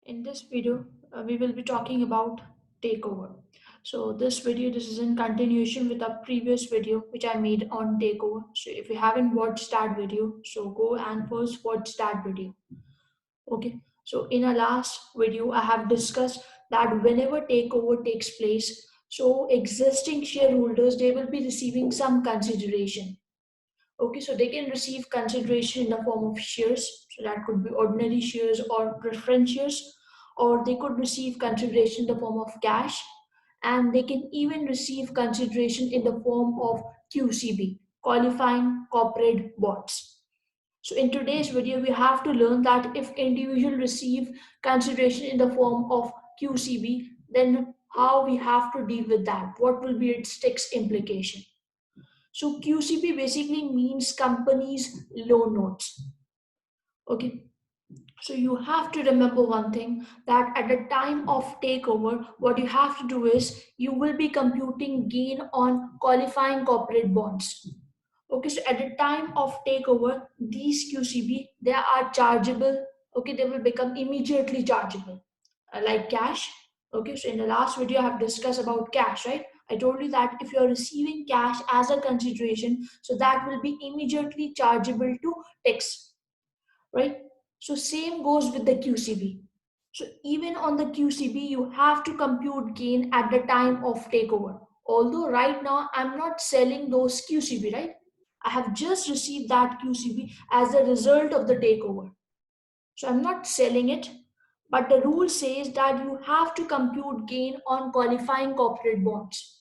In this video, we will be talking about takeover. So this is in continuation with a previous video which I made on takeover. So if you haven't watched that video, so go and first watch that video. Okay. So in our last video, I have discussed that whenever takeover takes place, so existing shareholders they will be receiving some consideration. Okay, so they can receive consideration in the form of shares. So that could be ordinary shares or preference shares, or they could receive consideration in the form of cash, and they can even receive consideration in the form of QCB, qualifying corporate bonds. So in today's video, we have to learn that if individual receive consideration in the form of QCB, then how we have to deal with that. What will be its tax implication? So QCB basically means companies loan notes. Okay. So you have to remember one thing that at the time of takeover, what you have to do is you will be computing gain on qualifying corporate bonds. Okay, so at the time of takeover, these QCB they are chargeable. Okay, they will become immediately chargeable, like cash. Okay, so in the last video, I have discussed about cash, right? I told you that if you are receiving cash as a consideration, so that will be immediately chargeable to tax, right? So same goes with the QCB. So even on the QCB, you have to compute gain at the time of takeover. Although right now I'm not selling those QCB, right? I have just received that QCB as a result of the takeover. So I'm not selling it, but the rule says that you have to compute gain on qualifying corporate bonds.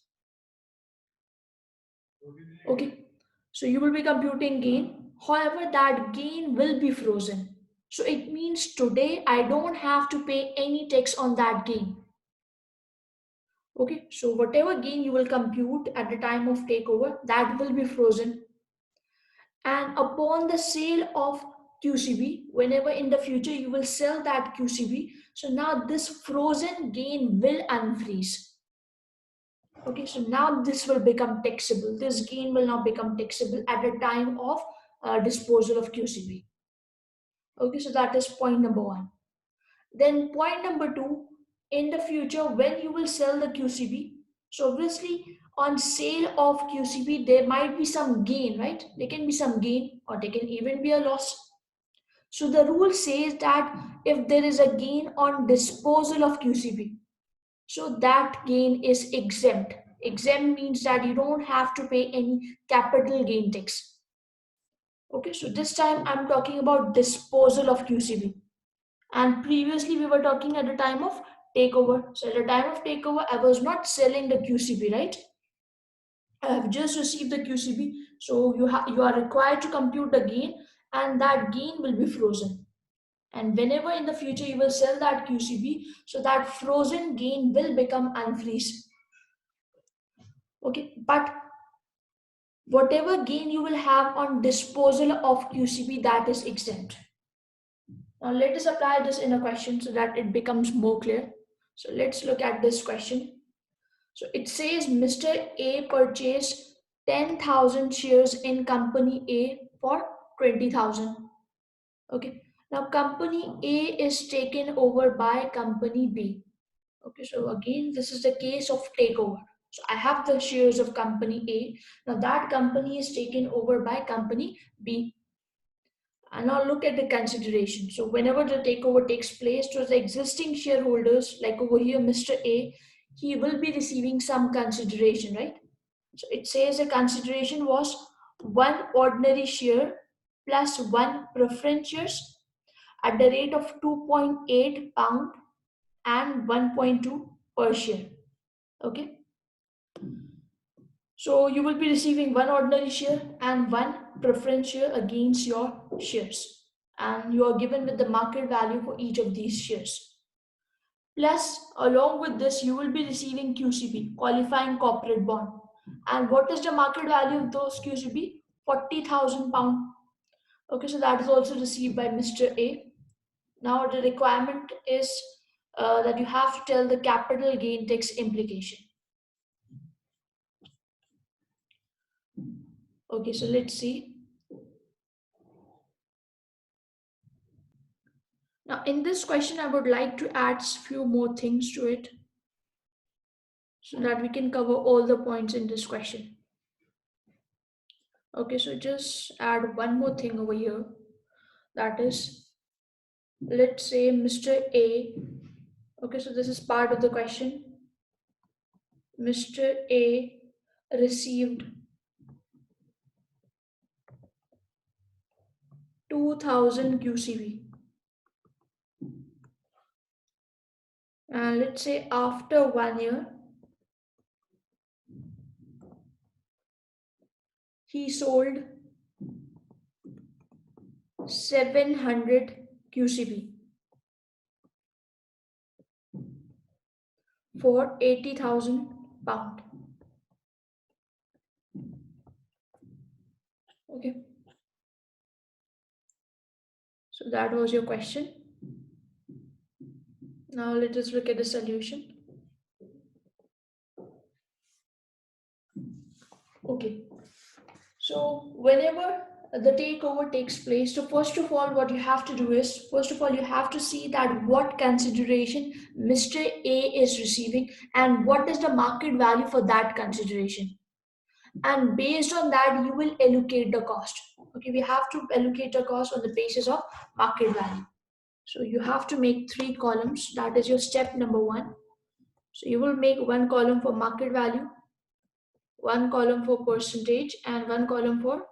Okay. So you will be computing gain. However, that gain will be frozen. So it means today I don't have to pay any tax on that gain. Okay. So whatever gain you will compute at the time of takeover, that will be frozen. And upon the sale of QCB, whenever in the future you will sell that QCB, so now this frozen gain will unfreeze. Okay, so now this will become taxable. This gain will now become taxable at the time of disposal of QCB. Okay, so that is point number one. Then point number two, in the future, when you will sell the QCB, so obviously on sale of QCB, there might be some gain, right? There can be some gain or there can even be a loss. So the rule says that if there is a gain on disposal of QCB, so that gain is exempt. Exempt means that you don't have to pay any capital gain tax. Okay, so this time I'm talking about disposal of QCB. And previously we were talking at the time of takeover. So at the time of takeover, I was not selling the QCB, right? I have just received the QCB. So you are required to compute the gain, and that gain will be frozen. And whenever in the future you will sell that QCB, so that frozen gain will become unfreeze. Okay, but whatever gain you will have on disposal of QCB, that is exempt. Now let us apply this in a question so that it becomes more clear. So let's look at this question. So it says Mr. A purchased 10,000 shares in company A for 20,000. Okay. Now company A is taken over by company B. Okay, so again, this is the case of takeover. So I have the shares of company A. Now that company is taken over by company B. And now look at the consideration. So whenever the takeover takes place to the existing shareholders, like over here, Mr. A, he will be receiving some consideration, right? So it says the consideration was one ordinary share plus one preference shares at the rate of 2.8 pound and 1.2 per share. Okay. So you will be receiving one ordinary share and one preference share against your shares. And you are given with the market value for each of these shares. Plus, along with this, you will be receiving QCB, qualifying corporate bond. And what is the market value of those QCB? 40,000 pound. Okay, so that is also received by Mr. A. Now the requirement is that you have to tell the capital gain tax implication. Okay, so let's see. Now in this question, I would like to add few more things to it so that we can cover all the points in this question. Okay, so just add one more thing over here. That is, let's say Mr. A. Okay, so this is part of the question. Mr. A received 2000 QCV. And let's say after 1 year, he sold 700 QCB for 80,000 pound. Okay, so that was your question. Now let us look at the solution. Okay, so whenever the takeover takes place, so first of all, what you have to do is, first of all, you have to see that what consideration Mr. A is receiving and what is the market value for that consideration. And based on that, you will allocate the cost. Okay, we have to allocate the cost on the basis of market value. So you have to make 3 columns. That is your step number 1. So you will make 1 column for market value, 1 column for percentage, and 1 column for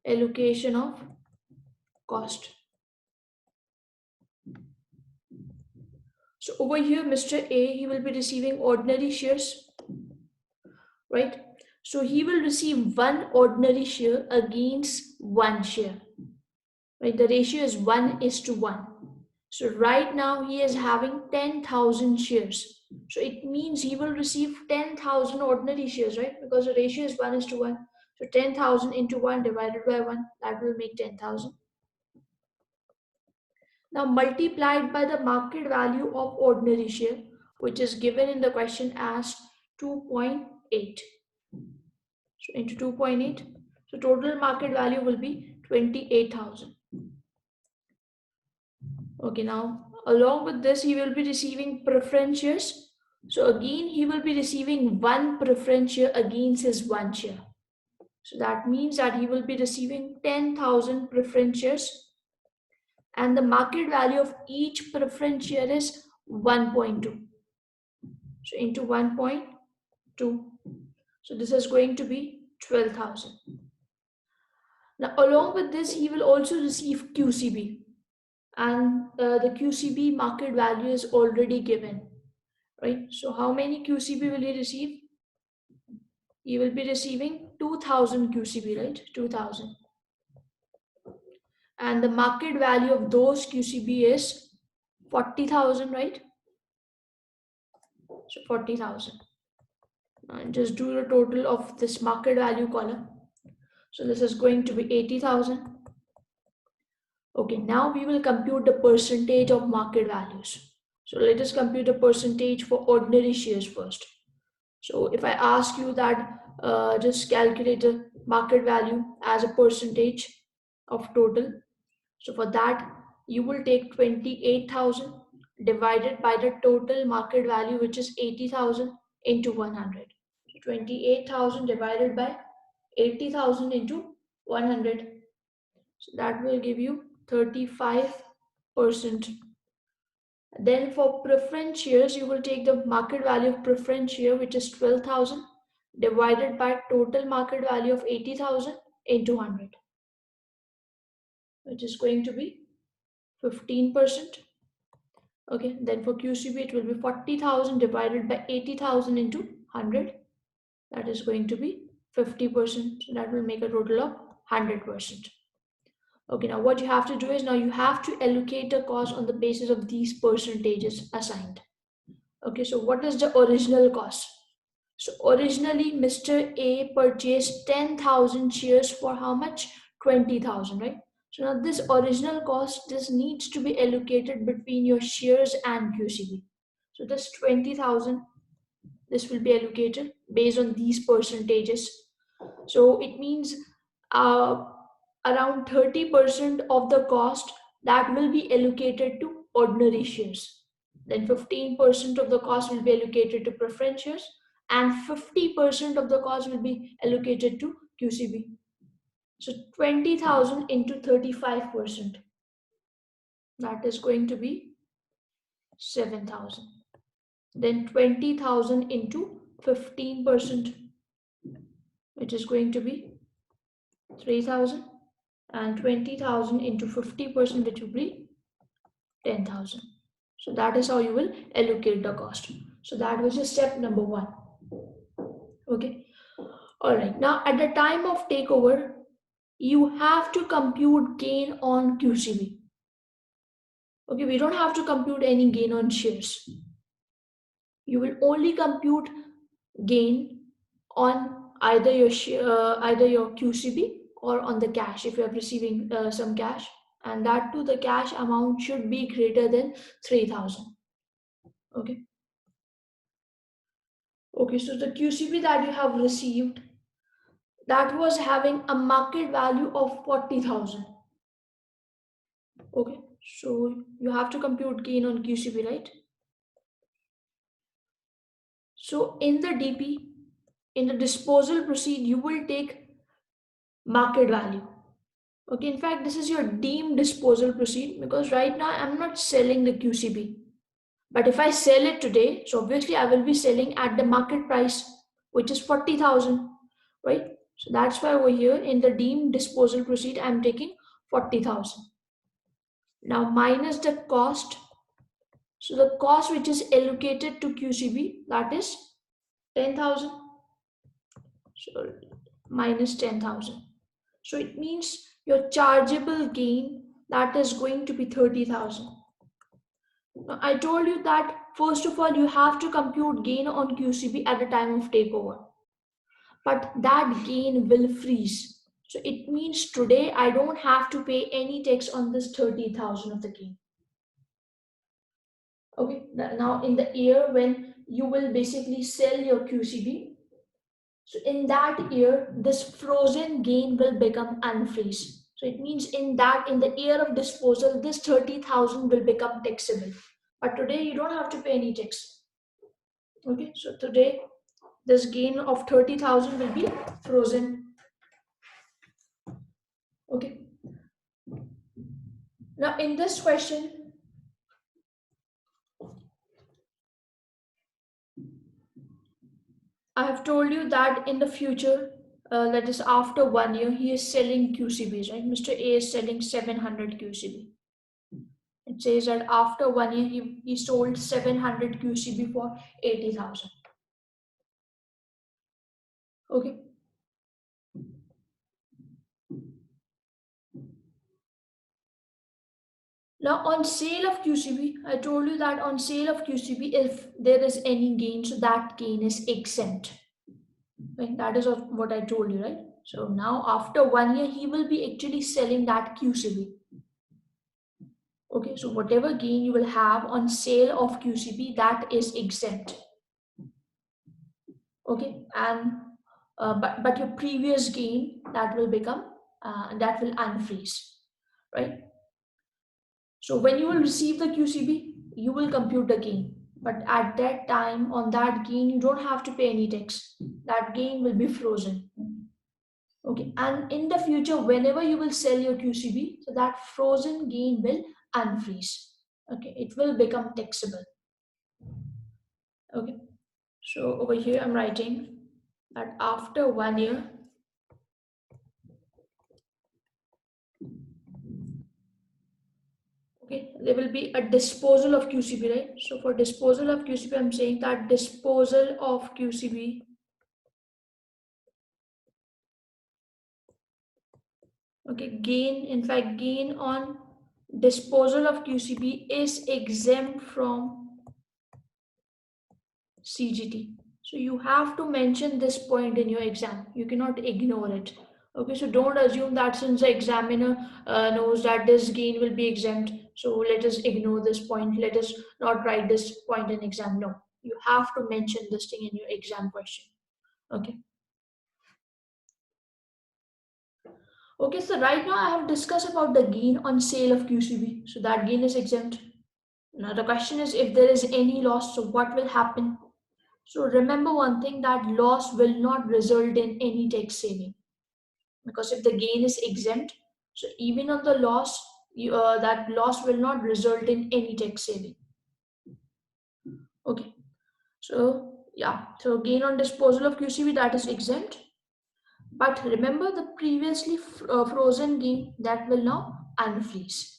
allocation of cost. So over here, Mr. A, he will be receiving ordinary shares, right? So he will receive 1 ordinary share against 1 share, right? The ratio is 1:1. So right now he is having 10,000 shares. So it means he will receive 10,000 ordinary shares, right? Because the ratio is 1:1. So 10,000 into 1 divided by 1, that will make 10,000. Now multiplied by the market value of ordinary share, which is given in the question as 2.8. So into 2.8. So total market value will be 28,000. Okay, now along with this, he will be receiving preference shares. So again, he will be receiving 1 preference share against his 1 share. So that means that he will be receiving 10,000 preference shares. And the market value of each preference share is 1.2. So into 1.2. So this is going to be 12,000. Now along with this, he will also receive QCB. And the QCB market value is already given, right? So how many QCB will he receive? He will be receiving 2000 QCB, right? 2000. And the market value of those QCB is 40,000, right? So 40,000. And just do the total of this market value column. So this is going to be 80,000. Okay, now we will compute the percentage of market values. So let us compute the percentage for ordinary shares first. So if I ask you that just calculate the market value as a percentage of total. So for that, you will take 28,000 divided by the total market value, which is 80,000 into 100. So 28,000 divided by 80,000 into 100. So that will give you 35%. Then for preference shares, you will take the market value of preference share, which is 12,000 divided by total market value of 80,000 into 100, which is going to be 15%. Okay, then for QCB, it will be 40,000 divided by 80,000 into 100. That is going to be 50%. So that will make a total of 100%. Okay, now what you have to do is, now you have to allocate the cost on the basis of these percentages assigned. Okay, so what is the original cost? So originally, Mr. A purchased 10,000 shares for how much? 20,000, right? So now this original cost, this needs to be allocated between your shares and QCB. So this 20,000, this will be allocated based on these percentages. So it means around 30% of the cost that will be allocated to ordinary shares. Then 15% of the cost will be allocated to preference shares, and 50% of the cost will be allocated to QCB. So 20,000 into 35%, that is going to be 7,000. Then 20,000 into 15%, which is going to be 3,000, and 20,000 into 50%, which will be 10,000. So that is how you will allocate the cost. So that was just step number one. Okay. All right. Now at the time of takeover, you have to compute gain on QCB. Okay, we don't have to compute any gain on shares. You will only compute gain on either your QCB or on the cash if you are receiving some cash, and that too the cash amount should be greater than 3,000. Okay. Okay, so the QCB that you have received, that was having a market value of 40,000. Okay, so you have to compute gain on QCB, right? So in the DP, in the disposal proceed, you will take market value. Okay, in fact, this is your deemed disposal proceed, because right now I'm not selling the QCB. But if I sell it today, so obviously I will be selling at the market price, which is 40,000, right? So that's why over here in the deemed disposal proceed, I'm taking 40,000. Now minus the cost. So the cost which is allocated to QCB, that is 10,000. So minus 10,000. So it means your chargeable gain, that is going to be 30,000. Now, I told you that first of all, you have to compute gain on QCB at the time of takeover, but that gain will freeze. So it means today I don't have to pay any tax on this 30,000 of the gain. Okay, now in the year when you will basically sell your QCB, so in that year, this frozen gain will become unfreeze. So it means in the year of disposal, this 30,000 will become taxable. But today you don't have to pay any tax. Okay, so today this gain of 30,000 will be frozen. Okay. Now in this question, I have told you that in the future, that is after 1 year, he is selling QCBs, right? Mr. A is selling 700 QCB. It says that after 1 year, he sold 700 QCB for 80,000. Okay. Now on sale of QCB, I told you that on sale of QCB, if there is any gain, so that gain is exempt. Right? That is what I told you, right? So now after 1 year, he will be actually selling that QCB. Okay, so whatever gain you will have on sale of QCB, that is exempt. Okay, and but your previous gain, that will become that will unfreeze, right? So when you will receive the QCB, you will compute the gain, but at that time on that gain you don't have to pay any tax. That gain will be frozen. Okay, and in the future, whenever you will sell your QCB, so that frozen gain will unfreeze. Okay, it will become taxable. Okay, so over here I'm writing that after 1 year, okay, there will be a disposal of QCB, right? So for disposal of QCB, I'm saying that disposal of QCB, okay, gain, in fact, gain on disposal of QCB is exempt from CGT. So you have to mention this point in your exam. You cannot ignore it. Okay, so don't assume that since the examiner knows that this gain will be exempt, so let us ignore this point. Let us not write this point in exam. No, you have to mention this thing in your exam question. Okay. Okay, so right now I have discussed about the gain on sale of QCB. So that gain is exempt. Now the question is, if there is any loss, so what will happen? So remember one thing, that loss will not result in any tax saving, because if the gain is exempt, so even on the loss, that loss will not result in any tax saving. Okay, so yeah, so gain on disposal of QCB, that is exempt. But remember the previously frozen gain, that will now unfreeze.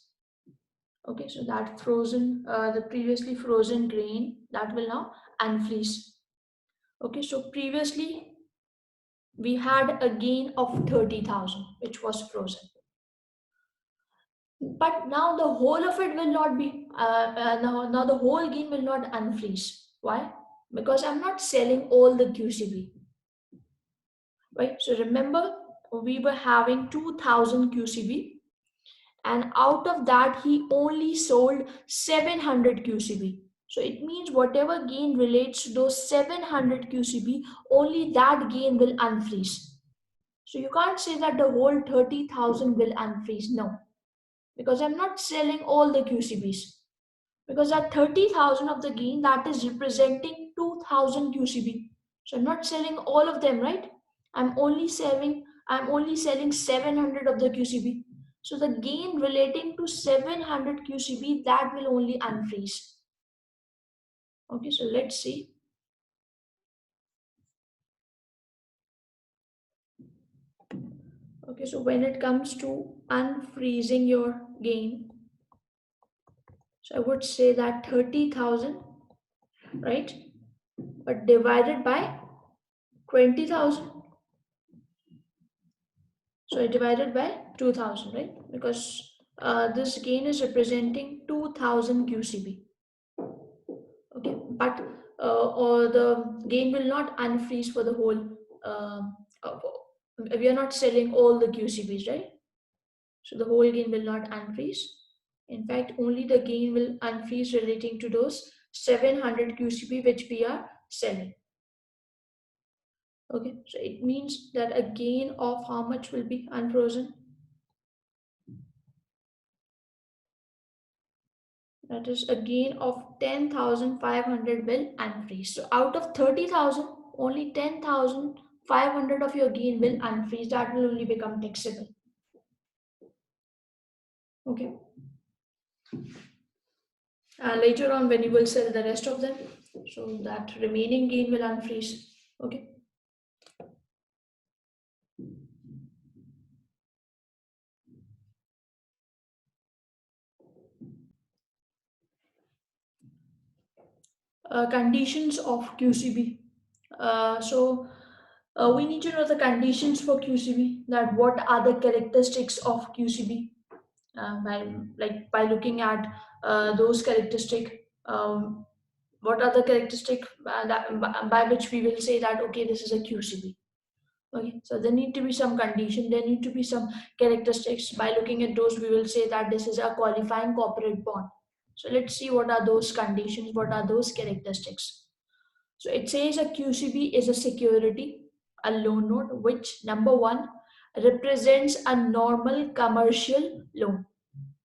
Okay, so that the previously frozen grain, that will now unfreeze. Okay, so previously we had a gain of 30,000 which was frozen, but now the whole of it will not be now the whole gain will not unfreeze. Why? Because I'm not selling all the QCB, right? So remember, we were having 2000 QCB, and out of that he only sold 700 QCB. So it means whatever gain relates to those 700 QCB, only that gain will unfreeze. So you can't say that the whole 30,000 will unfreeze. No, because I'm not selling all the QCBs. Because that 30,000 of the gain, that is representing 2000 QCB. So I'm not selling all of them, right? I'm only selling 700 of the QCB. So the gain relating to 700 QCB, that will only unfreeze. Okay, so let's see. Okay, so when it comes to unfreezing your gain, so I would say that 30,000, right? But divided by 20,000. So I divided by 2000, right? Because this gain is representing 2000 QCB. Okay, but or the gain will not unfreeze for the whole. Uh, we are not selling all the QCBs, right? So the whole gain will not unfreeze. In fact, only the gain will unfreeze relating to those 700 QCB which we are selling. Okay, so it means that a gain of how much will be unfrozen? That is a gain of 10,500 will unfreeze. So out of 30,000, only 10,500 of your gain will unfreeze. That will only become taxable. Okay. And later on, when you will sell the rest of them, so that remaining gain will unfreeze. Okay. Conditions of QCB. We need to know the conditions for QCB. That what are the characteristics of QCB? By looking at those characteristic, what are the characteristic by which we will say that okay, this is a QCB. Okay, so there need to be some condition, there need to be some characteristics. By looking at those, we will say that this is a qualifying corporate bond. So let's see what are those conditions, what are those characteristics. So it says a QCB is a security, a loan note, which number one represents a normal commercial loan.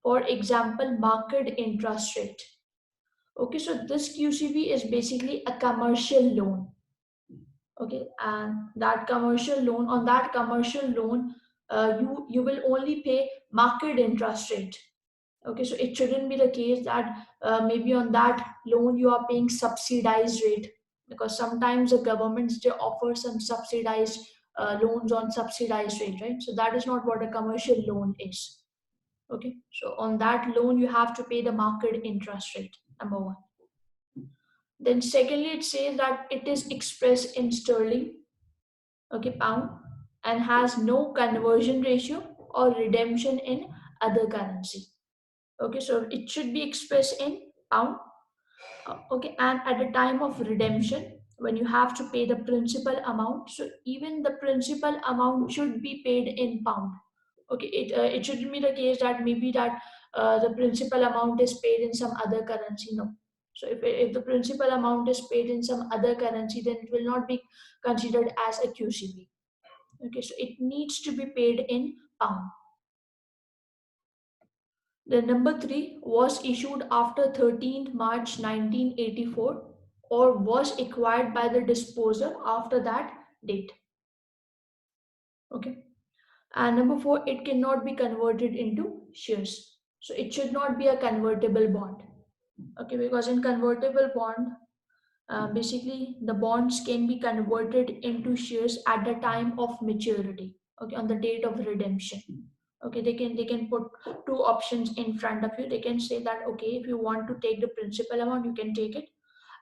For example, market interest rate. Okay, so this QCB is basically a commercial loan. Okay, and that commercial loan, on that commercial loan, you will only pay market interest rate. Okay, so it shouldn't be the case that maybe on that loan you are paying subsidized rate, because sometimes the governments they offer some subsidized loans on subsidized rate, right? So that is not what a commercial loan is. Okay, so on that loan you have to pay the market interest rate, number one. Then secondly, it says that it is expressed in sterling, okay, pound, and has no conversion ratio or redemption in other currency. Okay, so it should be expressed in pound. Okay, and at the time of redemption, when you have to pay the principal amount, so even the principal amount should be paid in pound. Okay, it shouldn't be the case that maybe that the principal amount is paid in some other currency. No. So if the principal amount is paid in some other currency, then it will not be considered as a QCB. Okay, so it needs to be paid in pound. The number 3 was issued after 13th March 1984 or was acquired by the disposer after that date. Okay. And number 4, it cannot be converted into shares. So it should not be a convertible bond. Okay, because in convertible bond, basically the bonds can be converted into shares at the time of maturity. Okay, on the date of redemption. Okay, they can put two options in front of you. They can say that, okay, if you want to take the principal amount, you can take it.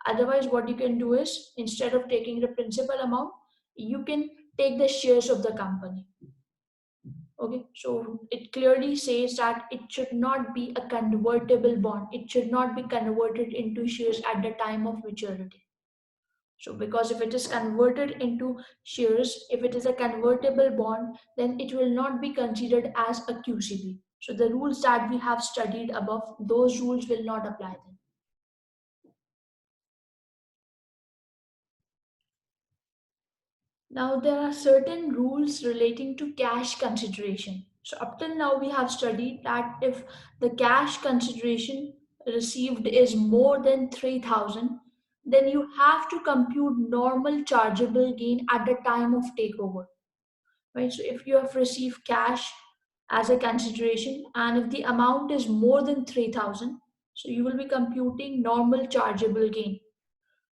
Otherwise, what you can do is, instead of taking the principal amount, you can take the shares of the company. Okay, so it clearly says that it should not be a convertible bond. It should not be converted into shares at the time of maturity. So, because if it is converted into shares, if it is a convertible bond, then it will not be considered as a QCB. So, the rules that we have studied above, those rules will not apply then. Now, there are certain rules relating to cash consideration. So, up till now, we have studied that if the cash consideration received is more than 3,000, then you have to compute normal chargeable gain at the time of takeover. Right? So, if you have received cash as a consideration and if the amount is more than 3,000, so you will be computing normal chargeable gain.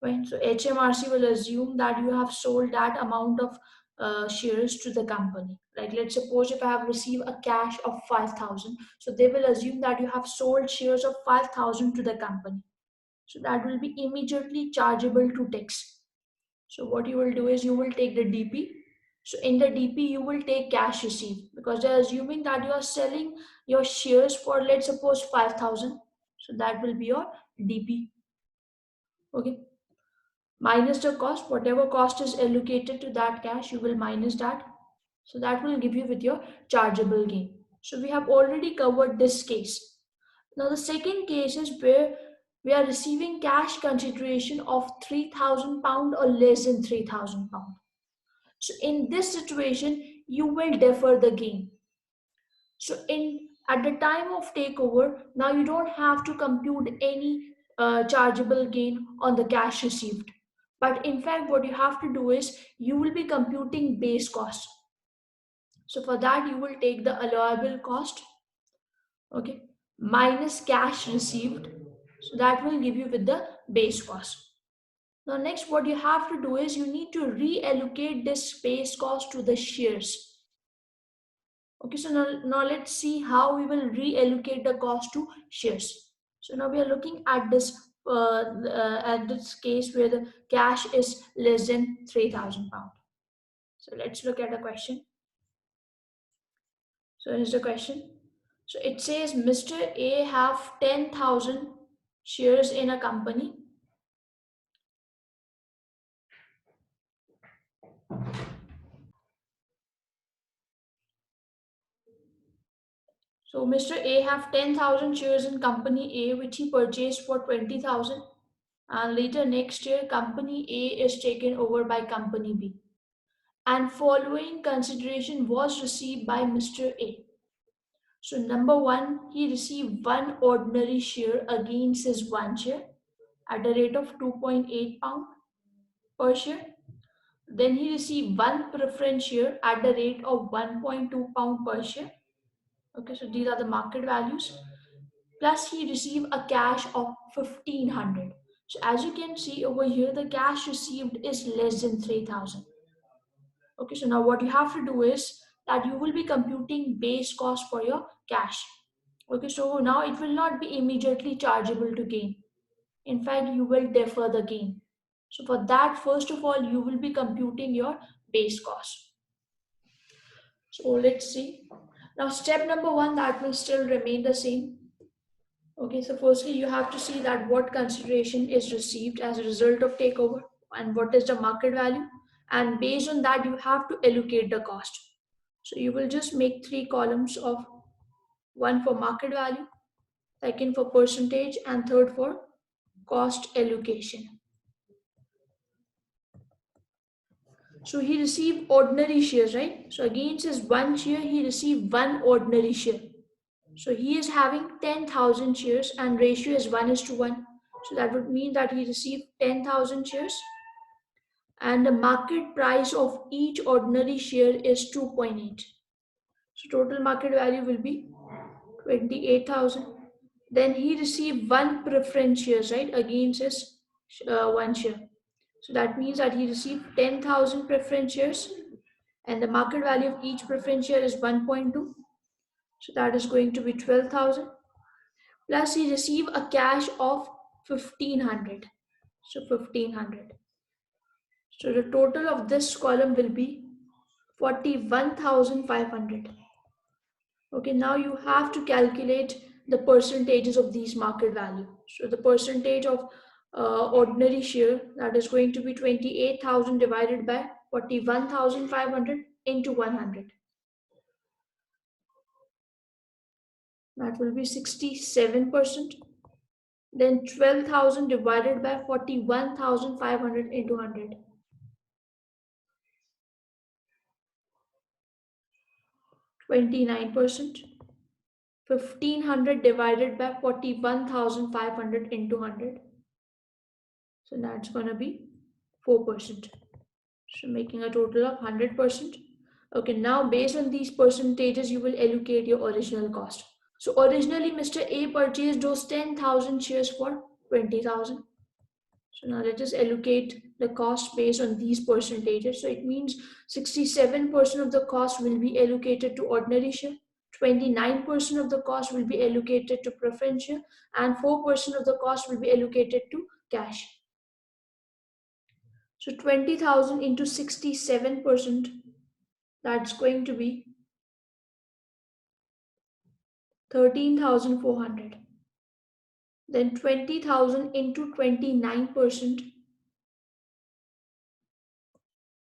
Right? So HMRC will assume that you have sold that amount of shares to the company. Like, let's suppose if I have received a cash of 5,000, so they will assume that you have sold shares of 5,000 to the company. So that will be immediately chargeable to tax. So what you will do is you will take the DP. So in the DP you will take cash received because they're assuming that you are selling your shares for, let's suppose, 5,000. So that will be your DP. Okay, minus the cost, whatever cost is allocated to that cash, you will minus that. So that will give you with your chargeable gain. So we have already covered this case. Now the second case is where we are receiving cash consideration of £3,000 or less than £3,000. So in this situation, you will defer the gain. So in at the time of takeover, now you don't have to compute any chargeable gain on the cash received. But in fact, what you have to do is you will be computing base cost. So for that, you will take the allowable cost, okay, minus cash received. So that will give you with the base cost. Now next, what you have to do is you need to reallocate this base cost to the shares. Okay, so now let's see how we will reallocate the cost to shares. So now we are looking at this case where the cash is less than £3,000. So let's look at the question. So here's the question. So it says Mr. A have 10,000 shares in a company. So Mr. A have 10,000 shares in company A which he purchased for 20,000, and later next year company A is taken over by company B. And following consideration was received by Mr. A. So number 1, he received one ordinary share against his one share at the rate of 2.8 pound per share. Then he received one preference share at the rate of 1.2 pound per share. Okay, so these are the market values. Plus he received a cash of 1,500. So as you can see over here, the cash received is less than 3,000. Okay, so now what you have to do is that you will be computing base cost for your cash. Okay, so now it will not be immediately chargeable to gain. In fact, you will defer the gain. So for that, first of all, you will be computing your base cost. So let's see. Now step number 1, that will still remain the same. Okay, so firstly, you have to see that what consideration is received as a result of takeover and what is the market value. And based on that, you have to allocate the cost. So you will just make 3 columns of one for market value, second for percentage, and third for cost allocation. So he received ordinary shares, right? So against his one share, he received one ordinary share. So he is having 10,000 shares and ratio is 1:1. So that would mean that he received 10,000 shares and the market price of each ordinary share is 2.8. So total market value will be 28,000. Then he received one preference shares, right, against his one share. So that means that he received 10,000 preference shares and the market value of each preference share is 1.2. So that is going to be 12,000. Plus he received a cash of 1,500. So 1,500. So the total of this column will be 41,500. Okay, now you have to calculate the percentages of these market value. So the percentage of ordinary share, that is going to be 28,000 divided by 41,500 into 100. That will be 67%. Then 12,000 divided by 41,500 into 100. 29%. 1,500 divided by 41,500 into 100. So that's going to be 4%. So making a total of 100%. Okay, now based on these percentages, you will allocate your original cost. So originally, Mr. A purchased those 10,000 shares for 20,000. So now let us allocate the cost based on these percentages. So it means 67% of the cost will be allocated to ordinary share, 29% of the cost will be allocated to preference share, and 4% of the cost will be allocated to cash. So 20,000 into 67%, that's going to be 13,400. Then 20,000 into 29%,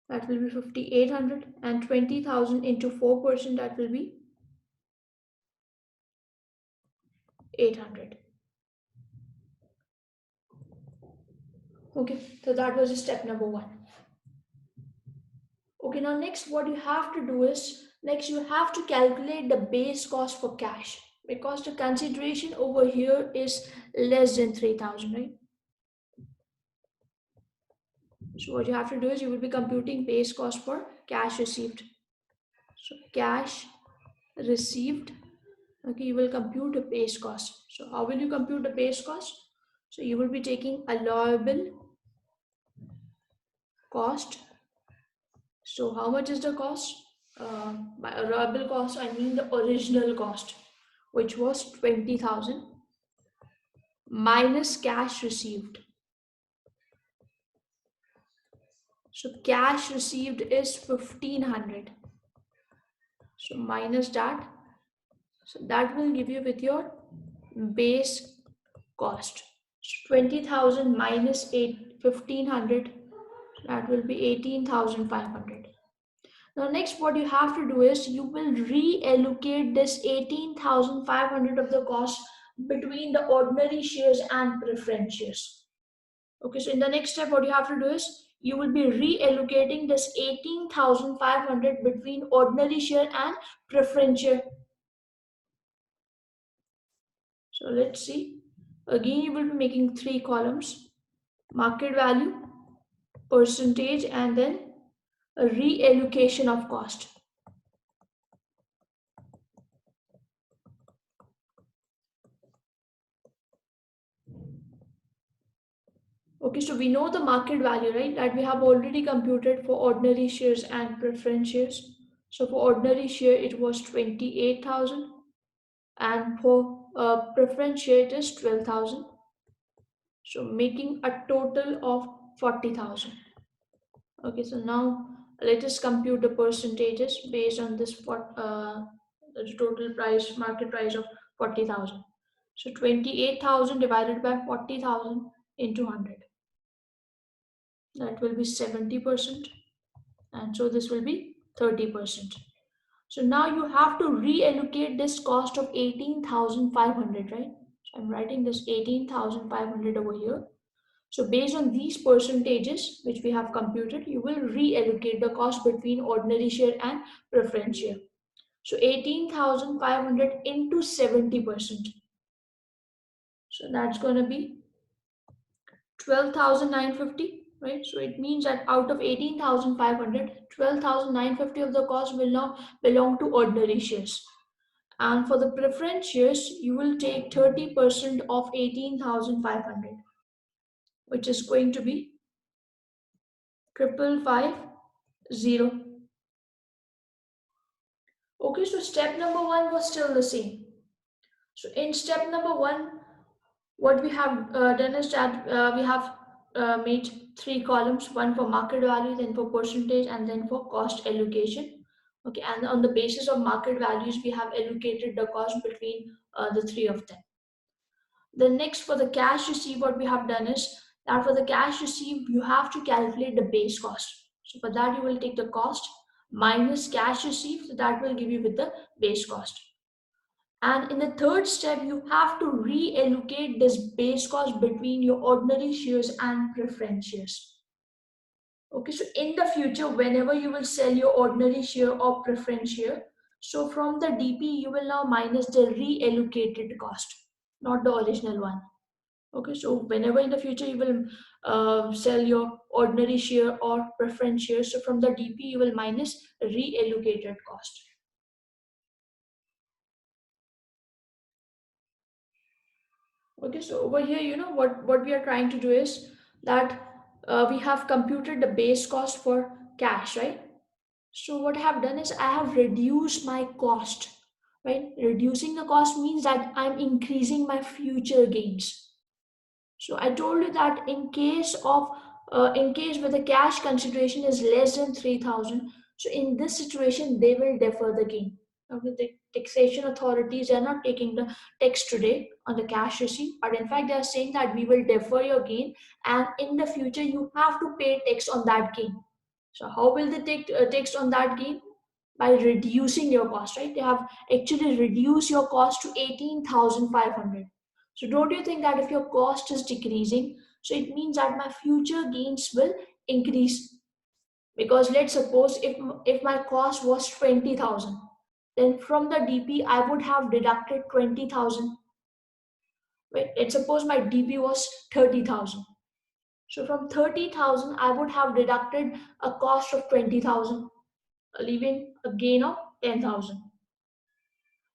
that will be 5,800, and 20,000 into 4%, that will be 800. Okay, so that was step number one. Okay, now next what you have to do is, next you have to calculate the base cost for cash, because the consideration over here is less than 3,000, right? So what you have to do is you will be computing base cost for cash received. So cash received, okay, you will compute the base cost. So how will you compute the base cost? So you will be taking allowable cost. So how much is the cost? By allowable cost, I mean the original cost, which was 20,000 minus cash received. So cash received is 1,500. So minus that. So that will give you with your base cost. So 20,000 minus 1,500, that will be 18,500. Now next what you have to do is you will reallocate this 18,500 of the cost between the ordinary shares and preference shares. Okay, so in the next step what you have to do is you will be reallocating this 18,500 between ordinary share and preference share. So let's see. Again, you will be making three columns: market value, percentage, and then a reallocation of cost. Okay, so we know the market value, right? That we have already computed for ordinary shares and preference shares. So for ordinary share, it was 28,000, and for preference share, it is 12,000. So making a total of 40,000. Okay, so now let us compute the percentages based on this the total price, market price of 40,000. So 28,000 divided by 40,000 into 100. That will be 70%. And so this will be 30%. So now you have to reallocate this cost of 18,500, right? So I'm writing this 18,500 over here. So based on these percentages which we have computed, you will reallocate the cost between ordinary share and preference share. So 18,500 into 70%. So that's going to be 12,950, right? So it means that out of 18,500, 12,950 of the cost will now belong to ordinary shares. And for the preference shares, you will take 30% of 18,500, which is going to be 5,550. Okay, so step number one was still the same. So in step number one, what we have done is that we have made three columns, one for market value, then for percentage, and then for cost allocation. Okay, and on the basis of market values, we have allocated the cost between the three of them. The next, for the cash received, what we have done is that for the cash received, you have to calculate the base cost. So for that, you will take the cost minus cash received, so that will give you with the base cost. And in the third step, you have to reallocate this base cost between your ordinary shares and preference shares. Okay, so in the future, whenever you will sell your ordinary share or preference share, so from the DP, you will now minus the reallocated cost, not the original one. Okay, so whenever in the future you will sell your ordinary share or preference share, so from the DP, you will minus reallocated cost. Okay, so over here, what we are trying to do is that we have computed the base cost for cash, right? So what I have done is I have reduced my cost, right? Reducing the cost means that I'm increasing my future gains. So I told you that in case where the cash consideration is less than 3,000, so in this situation they will defer the gain. Okay, the taxation authorities are not taking the tax today on the cash receipt, but in fact they are saying that we will defer your gain, and in the future you have to pay tax on that gain. So how will they take tax on that gain? By reducing your cost, right? They have actually reduced your cost to 18,500. So don't you think that if your cost is decreasing, so it means that my future gains will increase? Because let's suppose if my cost was 20,000, then from the DP I would have deducted 20,000. Right? Let's suppose my DP was 30,000. So from 30,000 I would have deducted a cost of 20,000, leaving a gain of 10,000.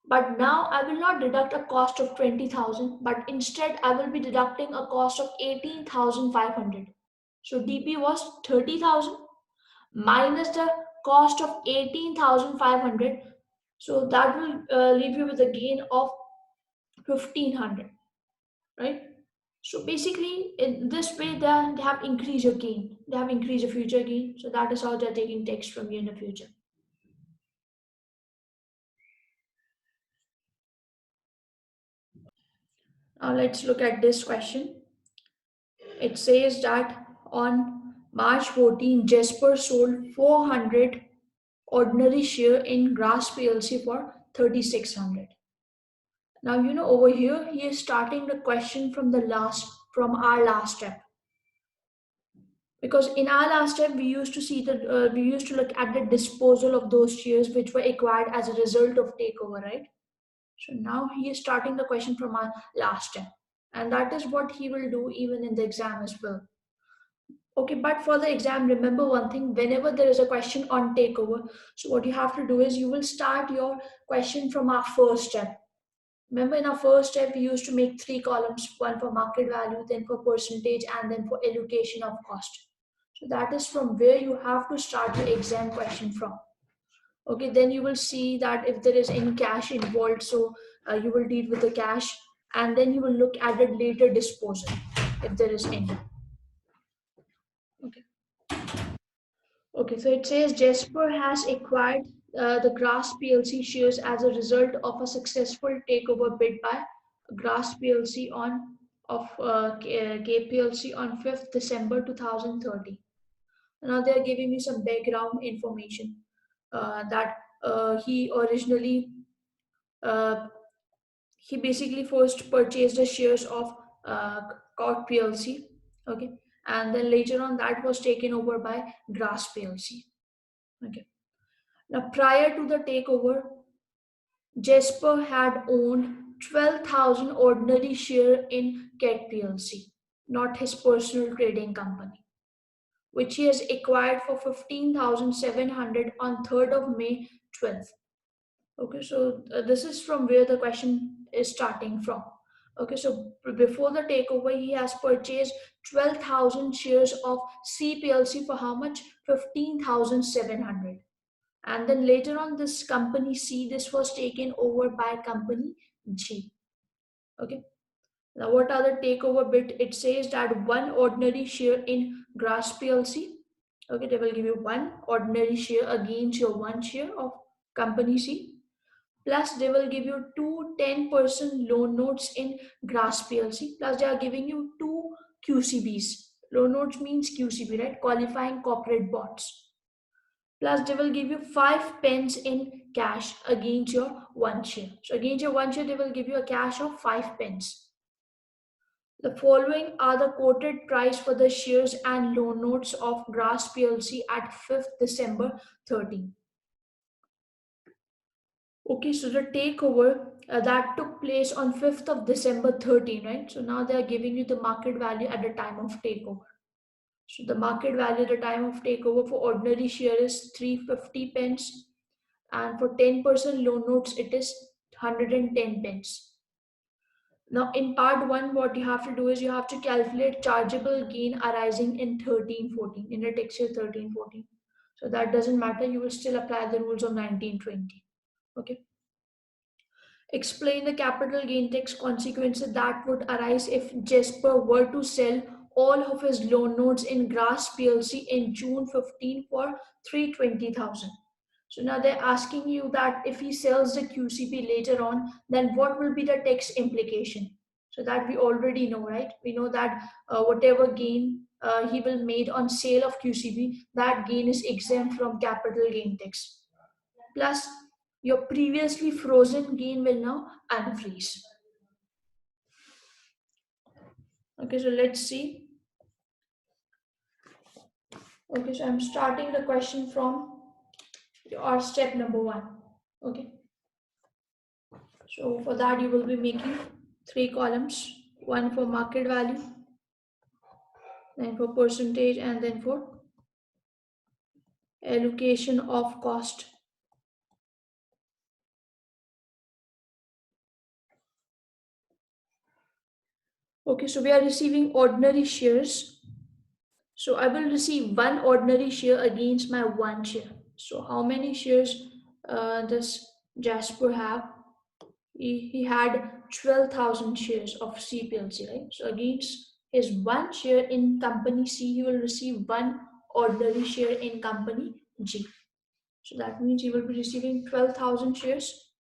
But now I will not deduct a cost of 20,000, but instead I will be deducting a cost of 18,500. So DP was 30,000 minus the cost of 18,500. So that will leave you with a gain of 1,500, right? So basically, in this way, they have increased your gain. They have increased your future gain. So that is how they're taking text from you in the future. Now let's look at this question. It says that on March 14, Jesper sold 400 ordinary share in Grass PLC for 3,600. Now, over here, he is starting the question from our last step. Because in our last step, we used to look at the disposal of those shares which were acquired as a result of takeover, right? So now he is starting the question from our last step. And that is what he will do even in the exam as well. Okay, but for the exam, remember one thing, whenever there is a question on takeover, so what you have to do is you will start your question from our first step. Remember in our first step, we used to make three columns, one for market value, then for percentage, and then for allocation of cost. So that is from where you have to start your exam question from. Okay, then you will see that if there is any cash involved, so you will deal with the cash, and then you will look at the later disposal if there is any. Okay. Okay, so it says Jesper has acquired the Grass PLC shares as a result of a successful takeover bid by Grass PLC KPLC on 5th December 2030. Now they are giving me some background information that he originally he basically first purchased the shares of Cork PLC Okay, and then later on that was taken over by Grass PLC. Okay, now prior to the takeover, Jesper had owned 12,000 ordinary share in Ket PLC, not his personal trading company, which he has acquired for 15,700 on 3rd of May 12th. Okay, so this is from where the question is starting from. Okay, so before the takeover, he has purchased 12,000 shares of CPLC for how much? 15,700. And then later on, this company C, this was taken over by company G. Okay, now what are the takeover bit? It says that one ordinary share in Grass PLC. Okay, they will give you one ordinary share against your one share of company C. Plus, they will give you two 10% loan notes in Grass PLC. Plus, they are giving you two QCBs. Loan notes means QCB, right? Qualifying corporate bonds. Plus, they will give you 5 pence in cash against your one share. So, against your one share, they will give you a cash of 5 pence. The following are the quoted price for the shares and loan notes of Grass PLC at 5th December 13. Okay, so the takeover that took place on 5th of December 13, right? So now they are giving you the market value at the time of takeover. So the market value at the time of takeover for ordinary share is 350 pence, and for 10% loan notes it is 110 pence. Now in part 1, what you have to do is you have to calculate chargeable gain arising in 1314, in the texture 1314. So that doesn't matter, you will still apply the rules of 1920. Okay. Explain the capital gain tax consequences that would arise if Jesper were to sell all of his loan notes in Grass PLC in June 15 for 320,000. So now they're asking you that if he sells the QCB later on, then what will be the tax implication? So that we already know, right? We know that whatever gain he will made on sale of QCB, that gain is exempt from capital gain tax. Plus, your previously frozen gain will now unfreeze. Okay, so let's see. Okay, so I'm starting the question from our step number 1. Okay, so for that you will be making 3 columns, one for market value, then for percentage, and then for allocation of cost. Okay, so we are receiving ordinary shares. So I will receive one ordinary share against my one share. So how many shares does Jasper have? He had 12,000 shares of CPLC, right? So against his one share in company C, he will receive one ordinary share in company G. So that means he will be receiving 12,000 shares,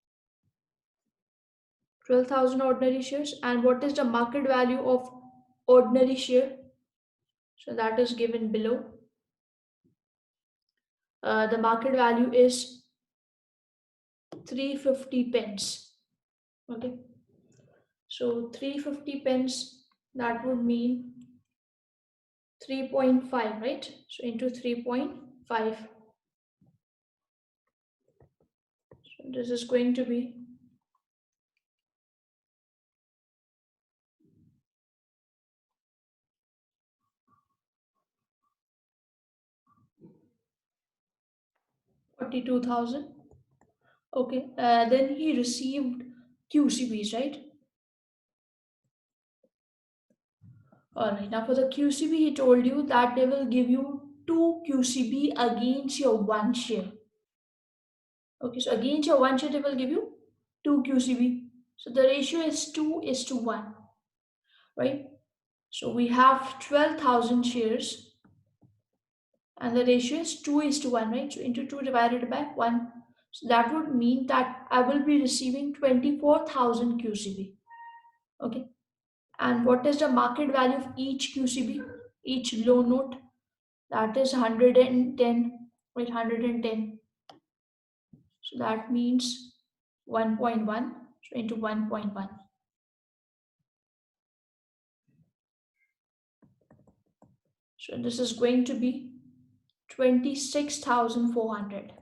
12,000 ordinary shares. And what is the market value of ordinary share? So that is given below. The market value is 350 pence. Okay, so 350 pence, that would mean 3.5, right? So into 3.5. So this is going to be 42,000. Okay, then he received QCBs, right? Alright, now for the QCB, he told you that they will give you 2 QCB against your one share. Okay, so against your one share, they will give you 2 QCB. So the ratio is 2 is to 1, right? So we have 12,000 shares and the ratio is 2 is to 1, right? So into 2 divided by 1. So that would mean that I will be receiving 24,000 QCB. Okay. And what is the market value of each QCB, each loan note? That is 110, right? 110. So that means 1.1. So into 1.1. So this is going to be 26,400.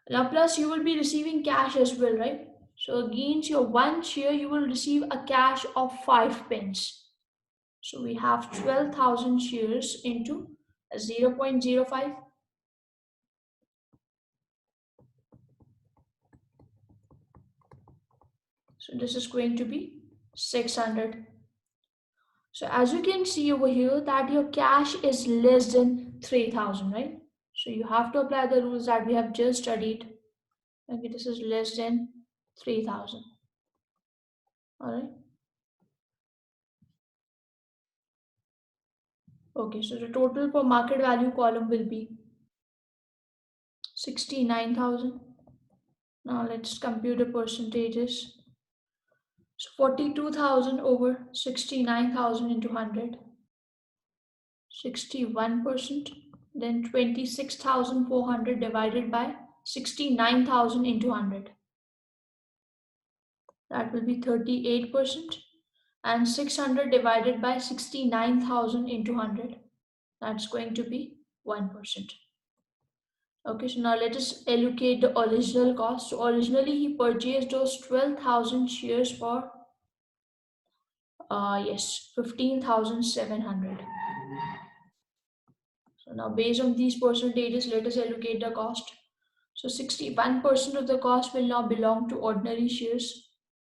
Now plus you will be receiving cash as well, right? So against your one share, you will receive a cash of 5 pence. So we have 12,000 shares into 0.05. So this is going to be 600. So as you can see over here that your cash is less than 3,000, right? So you have to apply the rules that we have just studied. Okay, this is less than 3,000. All right. Okay, so the total for market value column will be 69,000. Now let's compute the percentages. So 42,000 over 69,000 into 100, 61%. Then 26,400 divided by 69,000 into 100. That will be 38%. And 600 divided by 69,000 into 100. That's going to be 1%. Okay, so now let us allocate the original cost. So originally he purchased those 12,000 shares for yes, 15,700. So now based on these percentages, let us allocate the cost. So 61% of the cost will now belong to ordinary shares.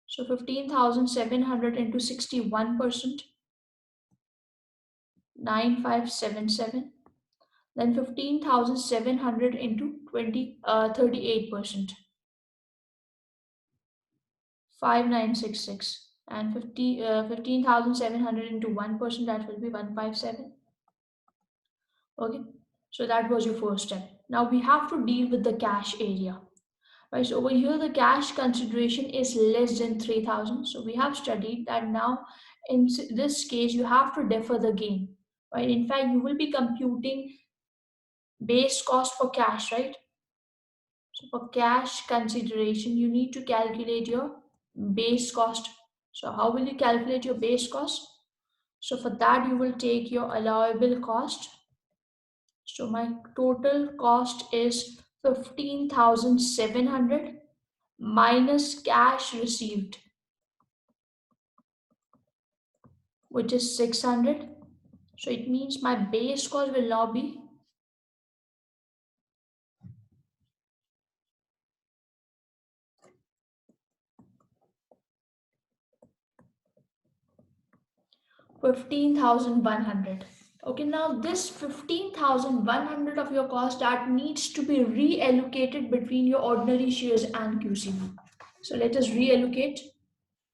So 15,700 into 61%, 9577. Then 15,700 into 38%, 5966. And 15,700 into 1%, that will be 157. Okay, so that was your first step. Now we have to deal with the cash area. Right, so over here the cash consideration is less than 3,000. So we have studied that now in this case you have to defer the gain. Right, in fact you will be computing base cost for cash, right? So for cash consideration you need to calculate your base cost. So how will you calculate your base cost? So for that you will take your allowable cost. So my total cost is 15,700 minus cash received, which is 600. So it means my base cost will now be 15,100. Okay, now this 15,100 of your cost that needs to be reallocated between your ordinary shares and QCB. So let us reallocate.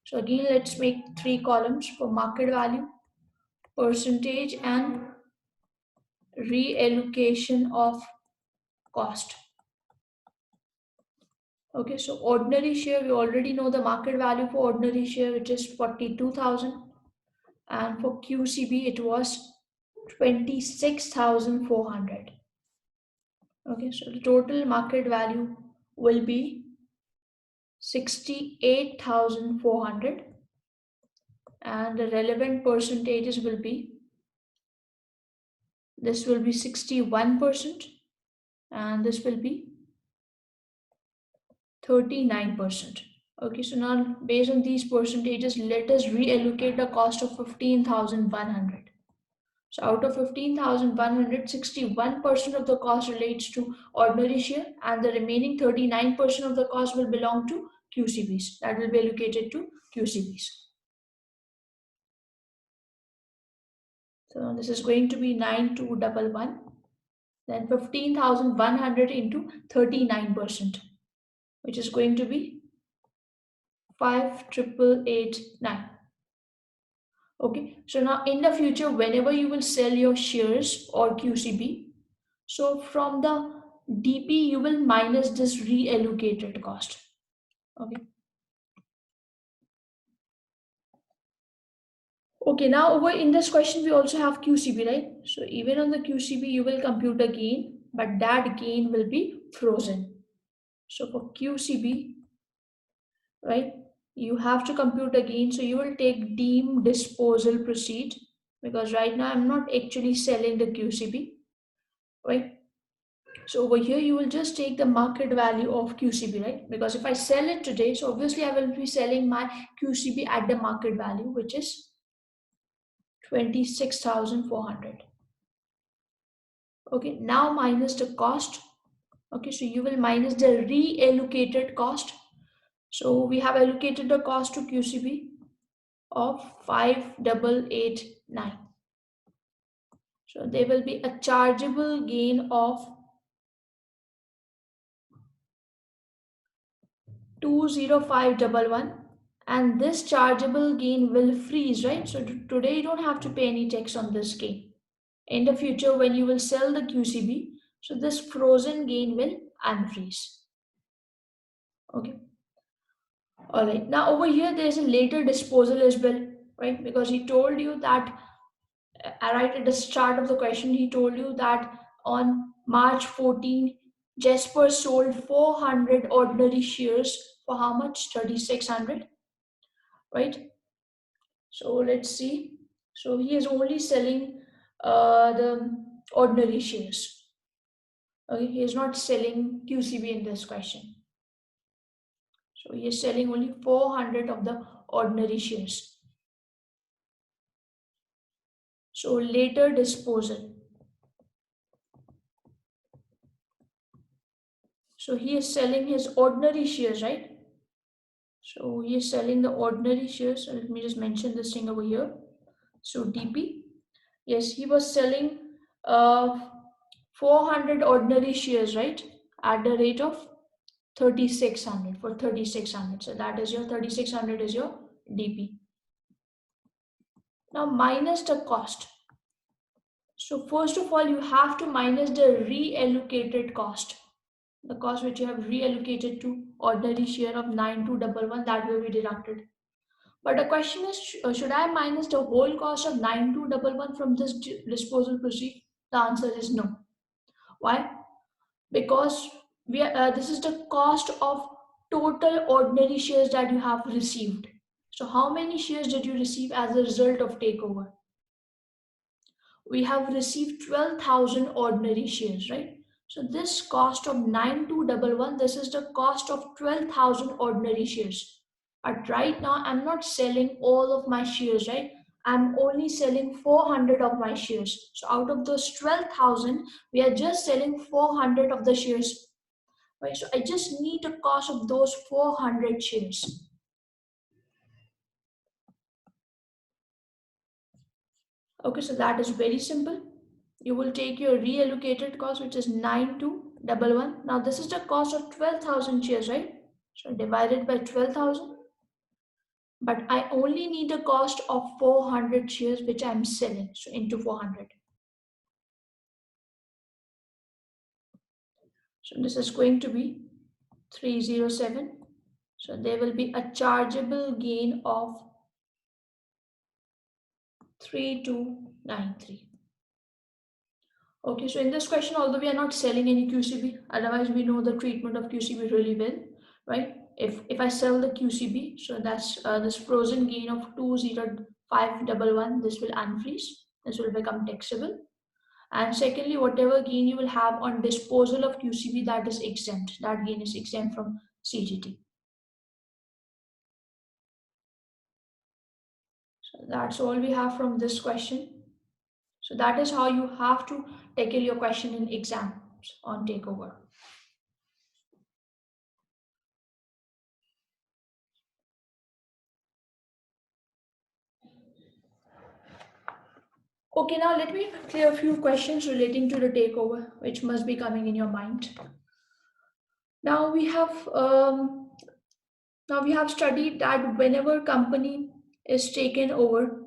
So again, let's make 3 columns for market value, percentage, and reallocation of cost. Okay, so ordinary share, we already know the market value for ordinary share, which is 42,000. And for QCB, it was 26,400. Okay, so the total market value will be 68,400. And the relevant percentages will be, this will be 61%. And this will be 39%. Okay, so now based on these percentages, let us reallocate the cost of 15,100. So out of 15,100, 61% of the cost relates to ordinary share and the remaining 39% of the cost will belong to QCBs. That will be allocated to QCBs. So this is going to be 9211. Then 15,100 into 39%, which is going to be 5,889. Okay, so now in the future, whenever you will sell your shares or QCB, so from the DP, you will minus this reallocated cost. Okay. Okay, now over in this question, we also have QCB, right? So even on the QCB, you will compute a gain, but that gain will be frozen. So for QCB, right, you have to compute a gain. So you will take deemed disposal proceed because right now I'm not actually selling the QCB, right? So over here, you will just take the market value of QCB, right? Because if I sell it today, so obviously I will be selling my QCB at the market value, which is 26,400. Okay, now minus the cost. Okay, so you will minus the reallocated cost. So we have allocated the cost to QCB of 5889. So there will be a chargeable gain of 20511, and this chargeable gain will freeze, right? So today you don't have to pay any tax on this gain. In the future, when you will sell the QCB, so this frozen gain will unfreeze. Okay. All right. Now over here, there's a later disposal as well, right? Because he told you that, right at the start of the question, he told you that on March 14, Jasper sold 400 ordinary shares for how much? 3,600, right? So let's see. So he is only selling the ordinary shares. Okay, he is not selling QCB in this question. So he is selling only 400 of the ordinary shares. So later disposal. So he is selling his ordinary shares, right? So he is selling the ordinary shares. So let me just mention this thing over here. So DP, yes, he was selling uh, 400 ordinary shares, right? At the rate of 3,600 for 3,600. So that is your 3,600 is your DP. Now minus the cost. So first of all, you have to minus the reallocated cost. The cost which you have reallocated to ordinary share of 9211, that will be deducted. But the question is, should I minus the whole cost of 9211 from this disposal proceed? The answer is no. Why? Because this is the cost of total ordinary shares that you have received. So how many shares did you receive as a result of takeover? We have received 12,000 ordinary shares, right? So this cost of 9211, this is the cost of 12,000 ordinary shares. But right now I'm not selling all of my shares, right? I'm only selling 400 of my shares. So out of those 12,000, we are just selling 400 of the shares. Right? So I just need the cost of those 400 shares. Okay, so that is very simple. You will take your reallocated cost, which is 9211. Now this is the cost of 12,000 shares, right? So divided by 12,000. But I only need the cost of 400 shares, which I'm selling. So into 400. So this is going to be 307. So there will be a chargeable gain of 3293. Okay, so in this question, although we are not selling any QCB, otherwise we know the treatment of QCB really well, right? If I sell the QCB, so that's this frozen gain of 20511, this will unfreeze, this will become taxable. And secondly, whatever gain you will have on disposal of QCB, that is exempt. That gain is exempt from CGT. So that's all we have from this question. So that is how you have to tackle your question in exams on takeover. Okay, now let me clear a few questions relating to the takeover, which must be coming in your mind. Now we have studied that whenever company is taken over,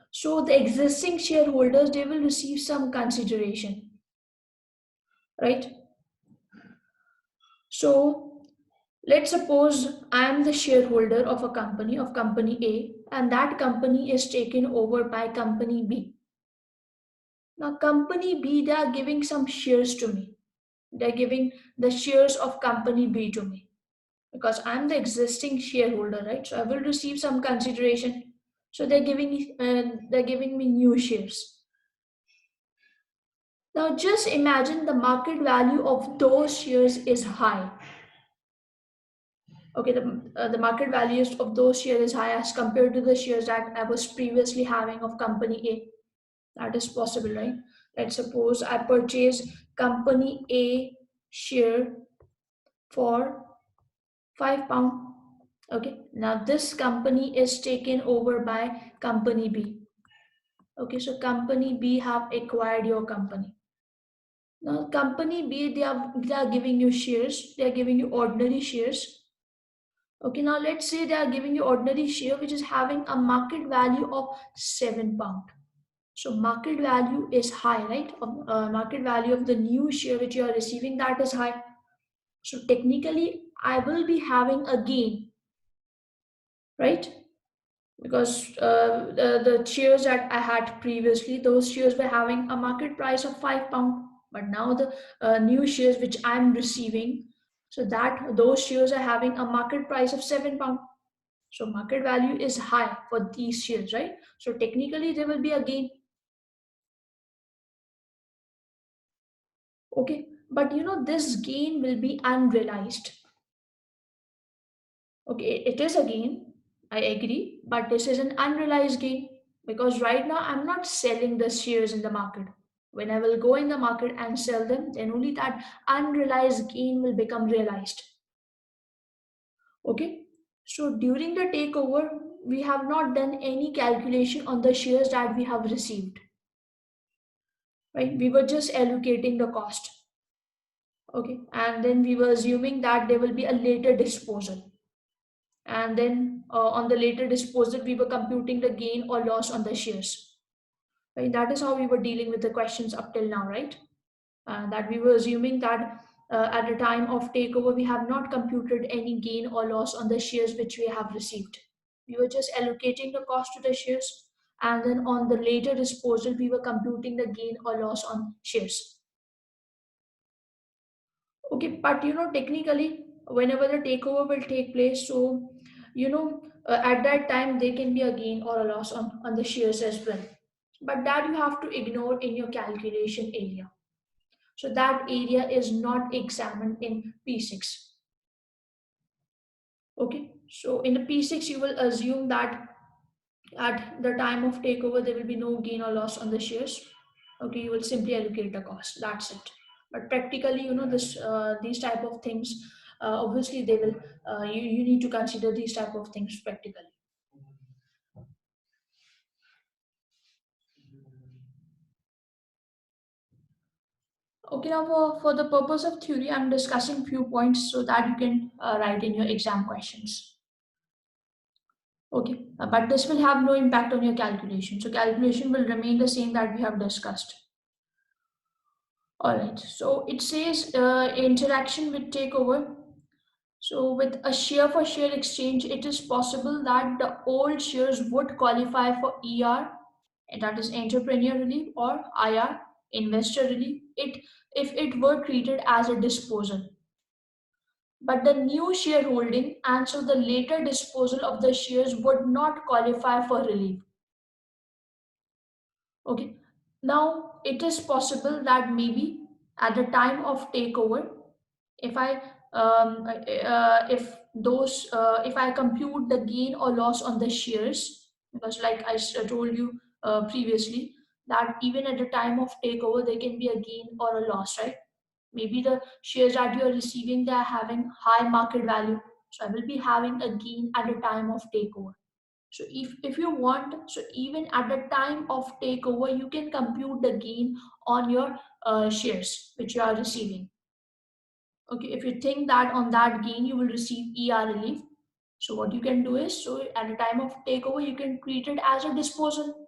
so the existing shareholders, they will receive some consideration, right? So let's suppose I am the shareholder of a company, of company A, and that company is taken over by company B. Now company B, they are giving some shares to me. They're giving the shares of company B to me because I'm the existing shareholder, right? So I will receive some consideration. So they're giving me new shares. Now just imagine the market value of those shares is high. Okay, the market values of those shares is high as compared to the shares that I was previously having of company A. That is possible, right? Let's suppose I purchase company A share for £5. Okay, now this company is taken over by company B. Okay, so company B have acquired your company. Now company B, they are giving you shares. They are giving you ordinary shares. Okay, now let's say they are giving you ordinary share which is having a market value of £7. So market value is high, right? Market value of the new share which you are receiving, that is high. So technically, I will be having a gain, right? Because the shares that I had previously, those shares were having a market price of £5, but now the new shares which I'm receiving, so that those shares are having a market price of £7. So market value is high for these shares, right? So technically, there will be a gain. Okay, but this gain will be unrealized. Okay, it is a gain, I agree, but this is an unrealized gain because right now I'm not selling the shares in the market. When I will go in the market and sell them, then only that unrealized gain will become realized. Okay, so during the takeover, we have not done any calculation on the shares that we have received, right? We were just allocating the cost. Okay, and then we were assuming that there will be a later disposal, and then on the later disposal we were computing the gain or loss on the shares, right? That is how we were dealing with the questions up till now, right? That we were assuming that at the time of takeover we have not computed any gain or loss on the shares which we have received. We were just allocating the cost to the shares, and then on the later disposal we were computing the gain or loss on shares. Okay, but technically, whenever the takeover will take place, so at that time there can be a gain or a loss on the shares as well. But that you have to ignore in your calculation area. So that area is not examined in P6. Okay, so in the P6 you will assume that at the time of takeover there will be no gain or loss on the shares. Okay, you will simply allocate the cost, that's it. But practically, this these type of things, obviously they will you need to consider these type of things practically. Okay, now for the purpose of theory I'm discussing few points so that you can write in your exam questions. Okay, but this will have no impact on your calculation, so calculation will remain the same that we have discussed. All right, so it says interaction with takeover. So with a share for share exchange, it is possible that the old shares would qualify for ER, and that is entrepreneur relief, or IR, investor relief, if it were treated as a disposal. But the new shareholding and so the later disposal of the shares would not qualify for relief. Okay. Now it is possible that maybe at the time of takeover, if I if those if I compute the gain or loss on the shares, because like told you previously, that even at the time of takeover there can be a gain or a loss, right? Maybe the shares that you are receiving, they are having high market value, so I will be having a gain at the time of takeover. So if you want, so even at the time of takeover you can compute the gain on your shares which you are receiving. Okay, if you think that on that gain you will receive ER relief, so what you can do is, so at the time of takeover you can treat it as a disposal,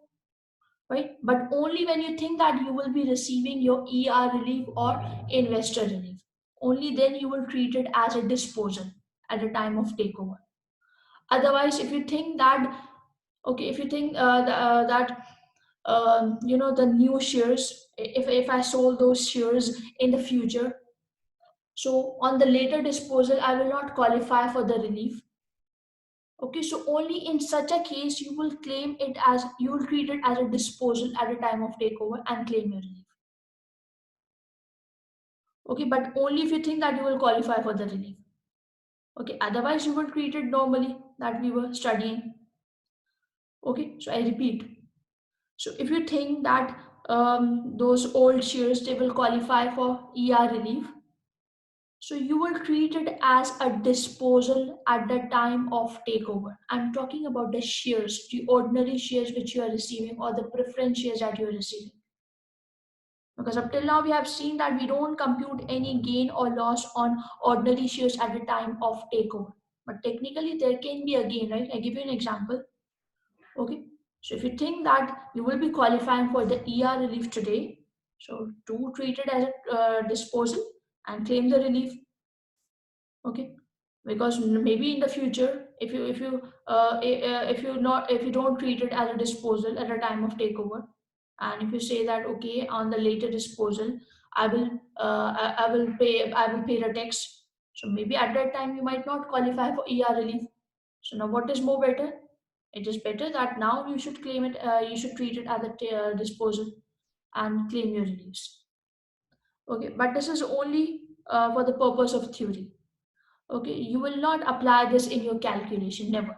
right? But only when you think that you will be receiving your ER relief or investor relief, only then you will treat it as a disposal at the time of takeover. Otherwise, if you think that, okay, if you think that the new shares, if I sold those shares in the future, so on the later disposal I will not qualify for the relief. Okay, so only in such a case you will claim it as, you will treat it as a disposal at the time of takeover and claim your relief. Okay, but only if you think that you will qualify for the relief. Okay, otherwise you will treat it normally that we were studying. Okay, so I repeat. So if you think that those old shares they will qualify for ER relief, so you will treat it as a disposal at the time of takeover. I'm talking about the shares, the ordinary shares which you are receiving or the preference shares that you are receiving. Because up till now we have seen that we don't compute any gain or loss on ordinary shares at the time of takeover. But technically there can be a gain, right? I give you an example. Okay. So if you think that you will be qualifying for the ER relief today, so do treat it as a disposal and claim the relief. Okay, because maybe in the future, if you not, if you don't treat it as a disposal at a time of takeover, and if you say that okay, on the later disposal I will I will pay the tax, so maybe at that time you might not qualify for ER relief. So now what is more better? It is better that now you should claim it, you should treat it as a disposal and claim your release. Okay, but this is only for the purpose of theory. Okay, you will not apply this in your calculation, never.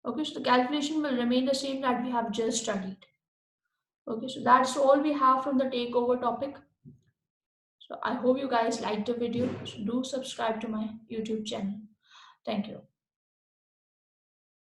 Okay, so the calculation will remain the same that we have just studied. Okay, so that's all we have from the takeover topic. So I hope you guys liked the video. So do subscribe to my YouTube channel. Thank you.